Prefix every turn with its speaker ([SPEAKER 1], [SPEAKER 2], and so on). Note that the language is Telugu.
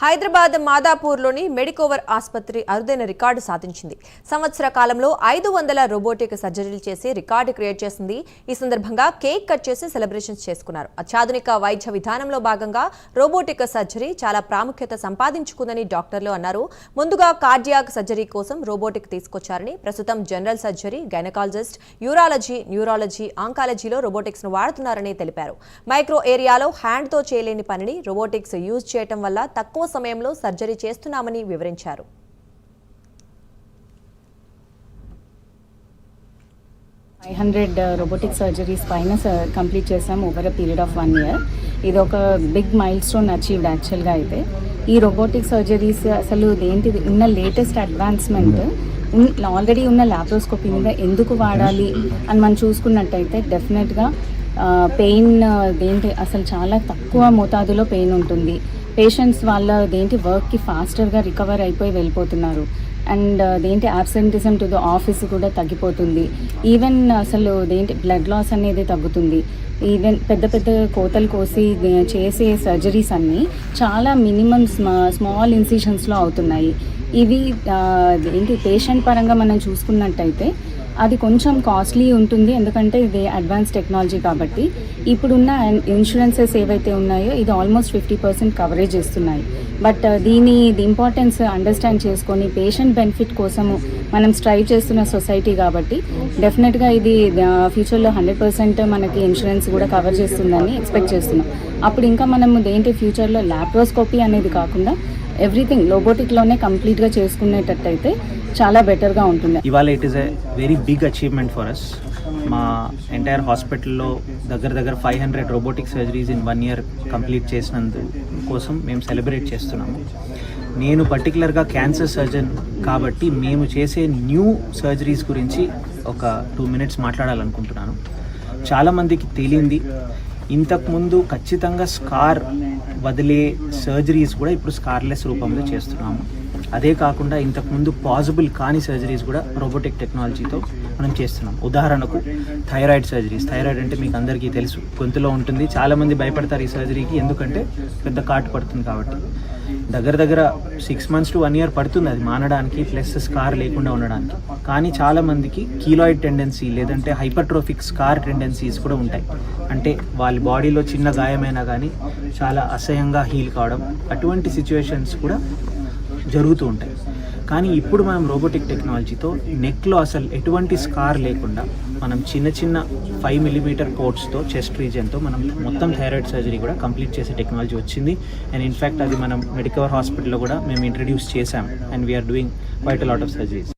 [SPEAKER 1] హైదరాబాద్ మాదాపూర్లోని మెడికోవర్ ఆసుపత్రి అరుదైన రికార్డు సాధించింది. సంవత్సర కాలంలో 500 రోబోటిక్ సర్జరీలు చేసి రికార్డు క్రియేట్ చేసింది. ఈ సందర్భంగా కేక్ కట్ చేసి సెలబ్రేషన్స్ చేసుకున్నారు. అత్యాధునిక వైద్య విధానంలో భాగంగా రోబోటిక్ సర్జరీ చాలా ప్రాముఖ్యత సంపాదించుకుందని డాక్టర్లు అన్నారు. ముందుగా కార్డియాక్ సర్జరీ కోసం రోబోటిక్ తీసుకొచ్చారని, ప్రస్తుతం general surgery, gynaecologist, urology, neurology, ఆంకాలజీలో రోబోటిక్స్ ను వాడుతున్నారని తెలిపారు. మైక్రో ఏరియాలో హ్యాండ్తో చేయలేని పనిని రోబోటిక్స్ యూజ్ చేయడం వల్ల తక్కువ సమయంలో సర్జరీ చేస్తున్నామని వివరించారు.
[SPEAKER 2] రోబోటిక్ సర్జరీస్ పైన కంప్లీట్ చేసాం over a period of 1 year. ఇది ఒక బిగ్ మైల్ స్టోన్ అచీవ్డ్ యాక్చువల్గా. అయితే ఈ రోబోటిక్ సర్జరీస్ అసలు ఏంటిది ఉన్న లేటెస్ట్ అడ్వాన్స్మెంట్ ఆల్రెడీ ఉన్న ల్యాప్రోస్కోపీ మీద ఎందుకు వాడాలి అని మనం చూసుకున్నట్టయితే డెఫినెట్గా పెయిన్ అసలు చాలా తక్కువ మోతాదులో పెయిన్ ఉంటుంది. పేషెంట్స్ వాళ్ళ వర్క్కి ఫాస్టర్గా రికవర్ అయిపోయి వెళ్ళిపోతున్నారు. And absenteeism to the office కూడా తగ్గిపోతుంది. ఈవెన్ అసలు బ్లడ్ లాస్ అనేది తగ్గుతుంది. ఈవెన్ పెద్ద పెద్ద కోతలు కోసి చేసే సర్జరీస్ అన్నీ చాలా మినిమం స్మాల్ ఇన్సిషన్స్లో అవుతున్నాయి. ఇవి పేషెంట్ పరంగా మనం చూసుకున్నట్టయితే అది కొంచెం కాస్ట్లీ ఉంటుంది, ఎందుకంటే ఇది అడ్వాన్స్ టెక్నాలజీ కాబట్టి. ఇప్పుడున్న ఇన్సూరెన్సెస్ ఏవైతే ఉన్నాయో ఇది ఆల్మోస్ట్ 50% కవరేజ్ ఇస్తున్నాయి. బట్ దీని ఇంపార్టెన్స్ అండర్స్టాండ్ చేసుకొని పేషెంట్ బెనిఫిట్ కోసము మనం స్ట్రైవ్ చేస్తున్న సొసైటీ కాబట్టి డెఫినెట్గా ఇది ఫ్యూచర్లో 100% మనకి ఇన్సూరెన్స్ కూడా కవర్ చేస్తుందని ఎక్స్పెక్ట్ చేస్తున్నాం. అప్పుడు ఇంకా మనం ఫ్యూచర్లో ల్యాప్రోస్కోపీ అనేది కాకుండా ఎవ్రీథింగ్ రోబోటిక్లోనే కంప్లీట్గా చేసుకునేటట్టయితే చాలా బెటర్గా ఉంటుంది.
[SPEAKER 3] ఇవాళ it is a very big achievement for us. మా ఎంటైర్ హాస్పిటల్లో దగ్గర 500 robotic surgeries in 1 year complete చేసినందు కోసం మేము సెలబ్రేట్ చేస్తున్నాము. నేను పర్టికులర్గా క్యాన్సర్ సర్జన్ కాబట్టి మేము చేసే న్యూ సర్జరీస్ గురించి ఒక 2 minutes మాట్లాడాలనుకుంటున్నాను. చాలామందికి తెలియంది, ఇంతకుముందు ఖచ్చితంగా స్కార్ వదిలే సర్జరీస్ కూడా ఇప్పుడు స్కార్లెస్ రూపంలో చేస్తున్నాము. అదే కాకుండా ఇంతకుముందు పాసిబుల్ కాని సర్జరీస్ కూడా రోబోటిక్ టెక్నాలజీతో మనం చేస్తున్నాం. ఉదాహరణకు థైరాయిడ్ సర్జరీస్. థైరాయిడ్ అంటే మీకు అందరికీ తెలుసు, గొంతులో ఉంటుంది. చాలామంది భయపడతారు ఈ సర్జరీకి, ఎందుకంటే పెద్ద కాటు పడుతుంది కాబట్టి. దగ్గర 6 months to 1 year పడుతుంది అది మానడానికి, ప్లస్ స్కార్ లేకుండా ఉండడానికి. కానీ చాలామందికి కీలాయిడ్ టెండెన్సీ లేదంటే హైపర్ట్రోఫిక్ స్కార్ టెండెన్సీస్ కూడా ఉంటాయి. అంటే వాళ్ళ బాడీలో చిన్న గాయమైనా కానీ చాలా అసహ్యంగా హీల్ కావడం, అటువంటి సిచ్యువేషన్స్ కూడా జరుగుతూ ఉంటాయి. కానీ ఇప్పుడు మనం రోబోటిక్ టెక్నాలజీతో నెక్లో అసలు ఎటువంటి స్కార్ లేకుండా మనం చిన్న 5 mm పోర్ట్స్తో చెస్ట్ రీజియన్తో మనం మొత్తం థైరాయిడ్ సర్జరీ కూడా కంప్లీట్ చేసే టెక్నాలజీ వచ్చింది. అండ్ ఇన్ఫ్యాక్ట్ అది మనం మెడికవర్ హాస్పిటల్లో కూడా మేము ఇంట్రడ్యూస్ చేసాం. And we're doing quite a lot of surgeries.